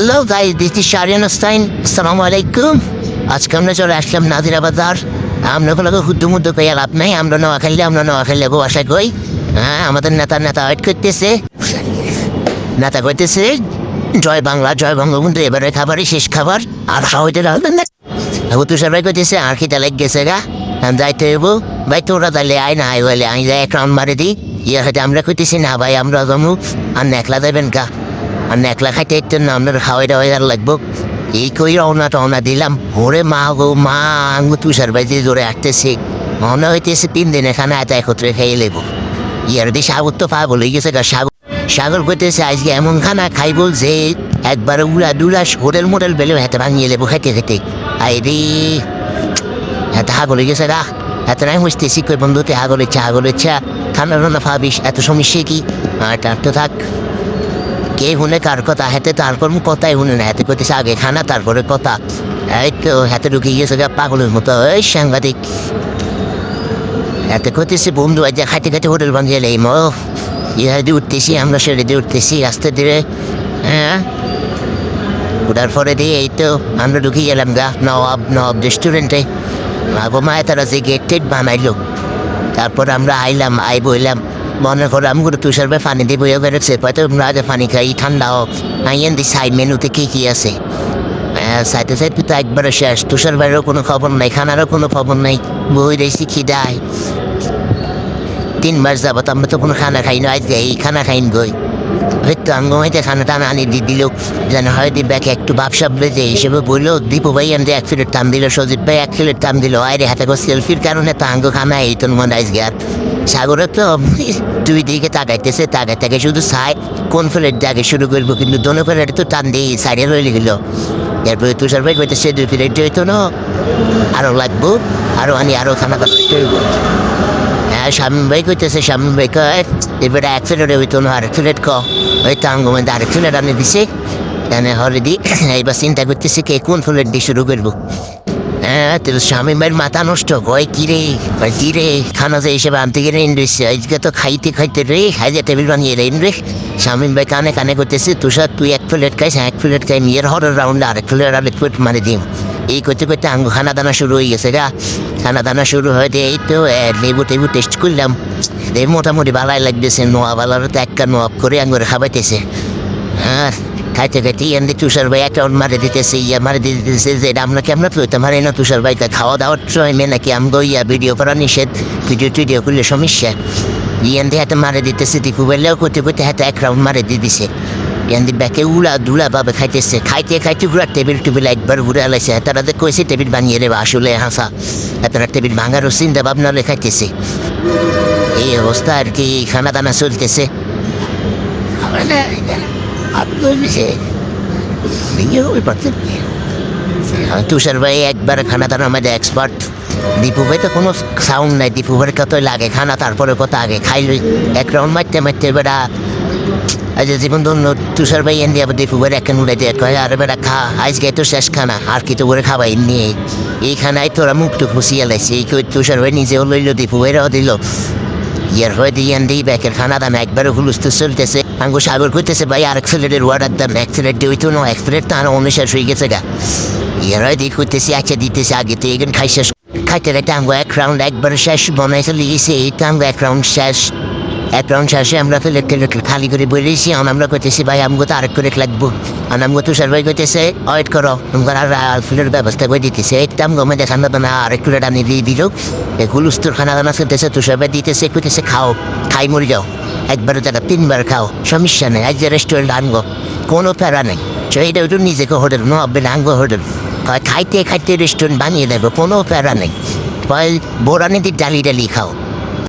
Hello guys, this is Sharian Hossain. আসসালামু আলাইকুম। আজকে আমরা চলে আসলাম নাজিরা বাজার। আমরা কোনো হুদ্দু মুদ্দু পেয়ে লাভ নাই। আমরা নোয়াখালী আশা কই। হ্যাঁ, আমাদের নেতা ওয়েট করতেছে। নেতা করতেছে জয় বাংলা জয় বঙ্গবন্ধু, এবারে খাবারই শেষ খাবার। আর খাওয়াইতে রাখবেন না। তুষার ভাই করতেছে আর খিদা লেগ গেছে গা, যাইতে হইব। ভাই তোরা তাহলে আয় না, আয় বলে আমি যাই এক রাউন্ড মারি দিই। ইয়ে হয়তো আমরা করতেছি না ভাই, আমরা জমু আর একলা যাবেন গা। আর একলা খাইতে ইতেন না, আপনার খাওয়াই দাওয়াই আর লাগবো। এই কই রওনা দিলাম। ওরে মা গো মা, আমি তুষার ভাই যে জোরে আসতেছে, মনে হইতেছে 3 দিন এখানে এত একত্রে খাইয়ে লেবো। ইয়ার দিয়ে সাগর তো পাগল হয়ে গেছে গা। সাগর করতেছে আজকে এমন খানা খাইব যে একবার উড়া দুলা হোটেল বেলেও হাতে ভাঙিয়ে লেবো খাইতে খেতে। আইরে এত হাগল হয়ে গেছে গা। এত নাই বুঝতেছি কই বন্ধুতে হাগল ইচ্ছা খানা রান্না ভাবিস, এত সমস্যা কি? আর তার তো থাক, কে শুনে কার কথা? হাতে তার কোনো কথাই শুনে না। হাতে করতেছে আগে খানা তারপরে কথা। এই তো হাতে ঢুকে গেছে গা পাগলের মতো। ওই সাংবাদিক এত করতেছে বন্ধু আজ খাইতে হোটেল ভাঙিয়ে এলাম। ইহা দিয়ে উঠতেছি, আমরা সেরে দিয়ে উঠতেছি আস্তে ধীরে। হ্যাঁ, উঠার পরে দিয়ে এই তো আমরা ঢুকে গেলাম গা নবাব রেস্টুরেন্টে। মায়ের তারা যে গেট টেট বানাইলো, তারপর আমরা আই বইলাম। মনে করো আমি কোনো তুষার ভাই পানি দিয়ে বইয়া বেরোচ্ছে, হয়তো আমরা আজ পানি খাই ঠান্ডা হোক। আইয়েন দি সাইড মেনুতে কি আছে। সাইডে তো একবারে শেষ। তুষার ভাইয়েরও কোনো খবর নাই, খানারও কোনো খবর নাই। বই রয়েছি খিদায়। 3 মাস যাবত আমরা তো কোনো খানা খাই না, আজকে এই খানা খাইন গই। হয়তো আঙ্গ হইতে খানা টানা আনি দিয়ে দিল যেন হয় দিব্যাকে একটু বাপসাপ বেজে হিসেবে বললো। দীপু ভাই আমি 1 প্লেট টান দিল, সজিব ভাই 1 প্লেট টান দিল। আরে হাতে করে সেলফির কারণে তো আঙ্গ খানা এই তো মনে আজকে আর। সাগরে তো 2 দিকে তাকাইতে শুধু চাই কোন প্লেট আগে শুরু করবো, কিন্তু দোনো প্লেট তো টান দিয়ে সাইডে রয়ে গেল। এরপরে তুষার ভাই কইতেছে 2 প্লেট হইতো না, আরও লাগবো, আরও খানা করতে হইব। হ্যাঁ, শামীম ভাই কইতেছে, শামীম ভাই কয় এবারে 1 প্লেটে হইতো না, আরেক প্লেট ক। ওই তো আঙ্গ মধ্যে আরেক প্লেট আনি দিছে। হরে দি এইবার চিন্তা করতেছি কে কোন প্লেট দিয়ে শুরু করবো। হ্যাঁ, তো শামীম ভাইয়ের মাথা নষ্ট। কয় কিরে খানা যে হিসেবে আনতে গেলে ইন্ড্রেসে আজকে তো খাইতে রে খাইতে টেবিল বানিয়ে রে ইন্দ্রে। শামীম ভাই কানে করতেছে তুষার তুই 1 প্লেট খাইস, 1 প্লেট খাই নিয়ে হরের রাউন্ডে আরেক প্লেট মানে দিম। এই করতে আঙ্গু খানা দানা শুরু হয়ে গেছে গা। খানা দানা শুরু হয়ে এই তো লেবু টেস্ট করলাম। মোটামুটি ভালাই লাগতেছে। নোয়াবালার তো একটা নোয়াব করে আঙ্গুরে খাবাইতেছে। আর খাইতে এমনি তুষার ভাই একটা মারে দিতেছে যে আমরা কেমন পেতে মারে না। তুষার ভাইকে খাওয়া দাওয়ার টাইমে নাকি আমগো ভিডিও করা নিষেধ, ভিডিও করলে সমস্যা। ইয়ান্দি হাতে মারে দিতেছে। দীপু বেলেও করতে হাতে 1 রাউন্ড মারে দিয়ে দিছে। ইয়ান্দি ব্যাকে উড়া ভাবে খাইতেছে। খাইতে পুরা টেবিল একবার ঘুরে আলাইছে। তারা যে কইছে টেবিল ভাঙিয়ে দেবে, আসলে হাসা তারা টেবিল ভাঙারও চিন্তা ভাবনা খাইতেছে। এই অবস্থা আর কি, খানা দানা চলতেছে। তুষার ভাই একবার খানা দানার মধ্যে এক্সপার্ট। দীপু ভাই তো কোনো সাউন্ড নাই। দীপু ভাইয়ের কত লাগে খানা, তারপরে কত আগে খাইল 1 রাউন্ড মারতে বেড়া। আচ্ছা জীবন ধন্য তুষার ভাই এনে আবার দীপু ভাইয়ের একটা নুড়াই দিয়ে কয় আরে বেড়া খা, আজকে তো শেষ খানা, আর কি তো করে খাবাই নিয়ে এই খানায় তোরা মুখটুক হুসিয়ে লাইছে। এই তুষার ভাই নিজেও লইল, দীপু ভাইরাও দিল। ইয়ার হয়ে দিয়ে ব্যাকের খানা দাম একবারে হুলুস্ত চলতেছে। আঙ্গু সাগর করতেছে ভাই আরেক প্লেটের ওয়ার্ডার দাম। 1 প্লেট দিয়ে হইতো না, 1 প্লেট তো আরো অনুশেষ হয়ে গেছে গা। ইয়ার হয় দিয়ে করতেছি আচ্ছা দিতেছে আগে তো এখানে খাইতে আঙ্গু 1 রাউন্ড একবারে শেষ বনাই চলে গেছে। এই তো আঙ্গু 1 রাউন্ড শেষে আমরা প্লেট খালি করে বলেছি। আমরা করতেছি ভাই আমগো তো আরেক প্লেট লাগবো। আর আমগো তুষার ভাই করতেছে ওয়েট করো, তোমার আর প্লেটের ব্যবস্থা করে দিতেছে। এই তো আমগো মধ্যে খানা দানা আরেক প্লেট আনি দিয়ে দিল। হুলুস্তর খানা দানা চলতেছে। তুষার ভাই দিতেছে কইতেছে খাই মরে যাও, একবারে তারা 3 বার খাও, সমস্যা নেই। আজ যে রেস্টুরেন্ট আনবো কোনো প্যারা নেই। সেইটা ওইটা নিজেকে হোটেল নব্বে আনবো হোটেল। খাইতে রেস্টুরেন্ট বানিয়ে দেবো, কোনো প্যারা নেই। বোরানি দিয়ে ডালি খাও।